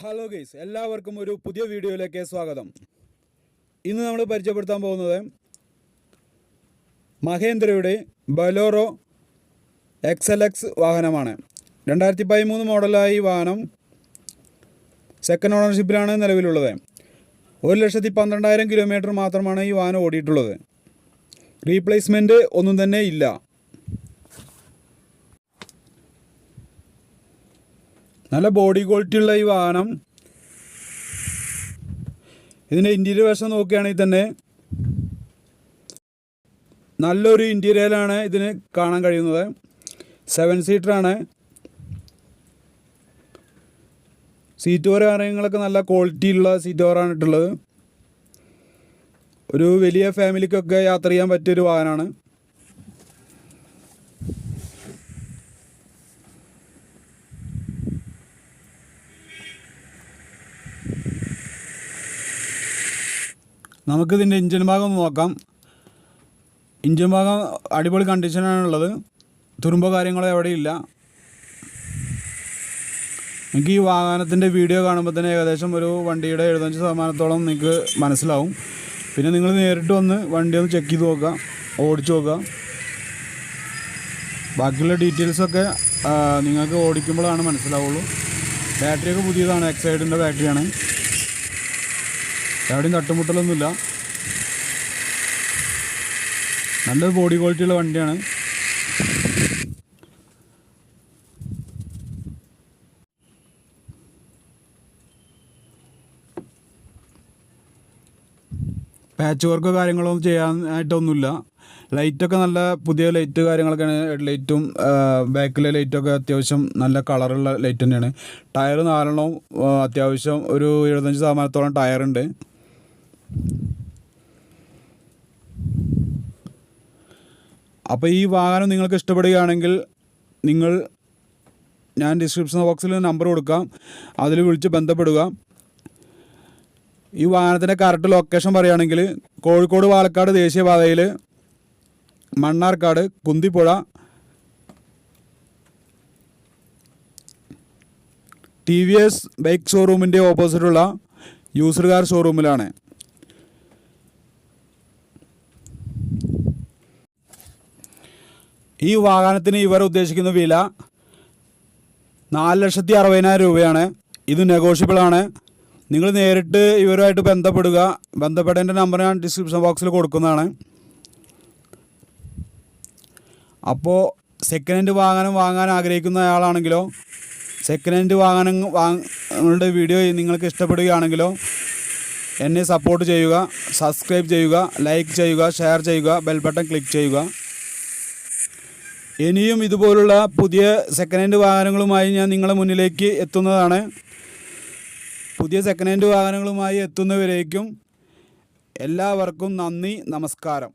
Hello guys, എല്ലാവർക്കും ഒരു പുതിയ വീഡിയോയിലേക്ക് സ്വാഗതം. ഇന്ന് നമ്മൾ പരിചയപ്പെടുത്താൻ പോകുന്നത് മഹേന്ദ്രയുടെ ബൊലേറോ XLX വാഹനമാണ്. 2013 മോഡലായി ഈ വാഹനം സെക്കൻഡ് ഓണർഷിപ്പിലാണ് നിലവിലുള്ളത്. 1,12,000 കിലോമീറ്റർ മാത്രമാണ് ഈ വാഹനം ഓടിയിട്ടുള്ളത്. റീപ്ലേസ്മെൻറ്റ് ഒന്നും തന്നെ ഇല്ല. നല്ല ബോഡി ക്വാളിറ്റി ഉള്ള ഈ വാഹനം, ഇതിൻ്റെ ഇൻറ്റീരിയർ വശം നോക്കുകയാണെങ്കിൽ തന്നെ നല്ലൊരു ഇൻറ്റീരിയലാണ് ഇതിന് കാണാൻ കഴിയുന്നത്. 7 സീറ്ററാണ്. സീറ്റ് കവർ കാര്യങ്ങളൊക്കെ നല്ല ക്വാളിറ്റി ഉള്ള സീറ്റ് കവറാണ് ഇട്ടുള്ളത്. ഒരു വലിയ ഫാമിലിക്കൊക്കെ യാത്ര ചെയ്യാൻ പറ്റിയൊരു വാഹനമാണ്. നമുക്കിതിൻ്റെ എൻജിൻ ഭാഗം ഒന്ന് നോക്കാം. എൻജിൻ ഭാഗം അടിപൊളി കണ്ടീഷനാണുള്ളത്. തുരുമ്പോ കാര്യങ്ങളോ എവിടെയില്ല. എനിക്ക് ഈ വാഹനത്തിൻ്റെ വീഡിയോ കാണുമ്പോൾ തന്നെ ഏകദേശം ഒരു വണ്ടിയുടെ 75% നിങ്ങൾക്ക് മനസ്സിലാവും. പിന്നെ നിങ്ങൾ നേരിട്ട് വന്ന് വണ്ടി ഒന്ന് ചെക്ക് ചെയ്ത് നോക്കുക, ഓടിച്ച് നോക്കുക. ബാക്കിയുള്ള ഡീറ്റെയിൽസൊക്കെ നിങ്ങൾക്ക് ഓടിക്കുമ്പോഴാണ് മനസ്സിലാവുള്ളൂ. ബാറ്ററിയൊക്കെ പുതിയതാണ്, എക്സൈഡിൻ്റെ ബാറ്ററിയാണ്. എവിടെയും തട്ടുമുട്ടലൊന്നുമില്ല. നല്ലൊരു ബോഡി ക്വാളിറ്റിയുള്ള വണ്ടിയാണ്. പാച്ച് വർക്ക് കാര്യങ്ങളൊന്നും ചെയ്യാനായിട്ടൊന്നുമില്ല. ലൈറ്റൊക്കെ നല്ല പുതിയ ലൈറ്റ് കാര്യങ്ങളൊക്കെയാണ്. ഹെഡ് ലൈറ്റും ബാക്കിലെ ലൈറ്റൊക്കെ അത്യാവശ്യം നല്ല കളറുള്ള ലൈറ്റ് തന്നെയാണ്. ടയർ 4 അത്യാവശ്യം ഒരു 75% ടയറുണ്ട്. അപ്പോൾ ഈ വാഹനം നിങ്ങൾക്ക് ഇഷ്ടപ്പെടുകയാണെങ്കിൽ ഞാൻ ഡിസ്ക്രിപ്ഷൻ ബോക്സിൽ നമ്പർ കൊടുക്കാം, അതിൽ വിളിച്ച് ബന്ധപ്പെടുക. ഈ വാഹനത്തിൻ്റെ കറക്റ്റ് ലൊക്കേഷൻ പറയുകയാണെങ്കിൽ കോഴിക്കോട് പാലക്കാട് ദേശീയപാതയിൽ മണ്ണാർക്കാട് കുന്തിപ്പുഴ TVS ബൈക്ക് ഷോറൂമിൻ്റെ ഓപ്പോസിറ്റുള്ള യൂസ്ഡ് കാർ ഷോറൂമിലാണ്. ഈ വാഹനത്തിന് ഇവർ ഉദ്ദേശിക്കുന്ന വില 4,60,000 രൂപയാണ്. ഇത് നെഗോഷ്യബിളാണ്. നിങ്ങൾ നേരിട്ട് ഇവരുമായിട്ട് ബന്ധപ്പെടുക. ബന്ധപ്പെടേണ്ട നമ്പർ ഞാൻ ഡിസ്ക്രിപ്ഷൻ ബോക്സിൽ കൊടുക്കുന്നതാണ്. അപ്പോൾ സെക്കൻഡ് ഹാൻഡ് വാഹനം വാങ്ങാൻ ആഗ്രഹിക്കുന്ന ആളാണെങ്കിലോ, സെക്കൻഡ് ഹാൻഡ് വാഹനങ്ങളുടെ വീഡിയോ നിങ്ങൾക്ക് ഇഷ്ടപ്പെടുകയാണെങ്കിലോ എന്നെ സപ്പോർട്ട് ചെയ്യുക, സബ്സ്ക്രൈബ് ചെയ്യുക, ലൈക്ക് ചെയ്യുക, ഷെയർ ചെയ്യുക, ബെൽ ബട്ടൺ ക്ലിക്ക് ചെയ്യുക. ഇനിയും ഇതുപോലുള്ള പുതിയ സെക്കൻഡ് ഹാൻഡ് വാഹനങ്ങളുമായി ഞാൻ നിങ്ങളുടെ മുന്നിലേക്ക് എത്തുന്നതാണ്. പുതിയ സെക്കൻഡ് ഹാൻഡ് വാഹനങ്ങളുമായി എത്തുന്നവരേക്കും എല്ലാവർക്കും നന്ദി, നമസ്കാരം.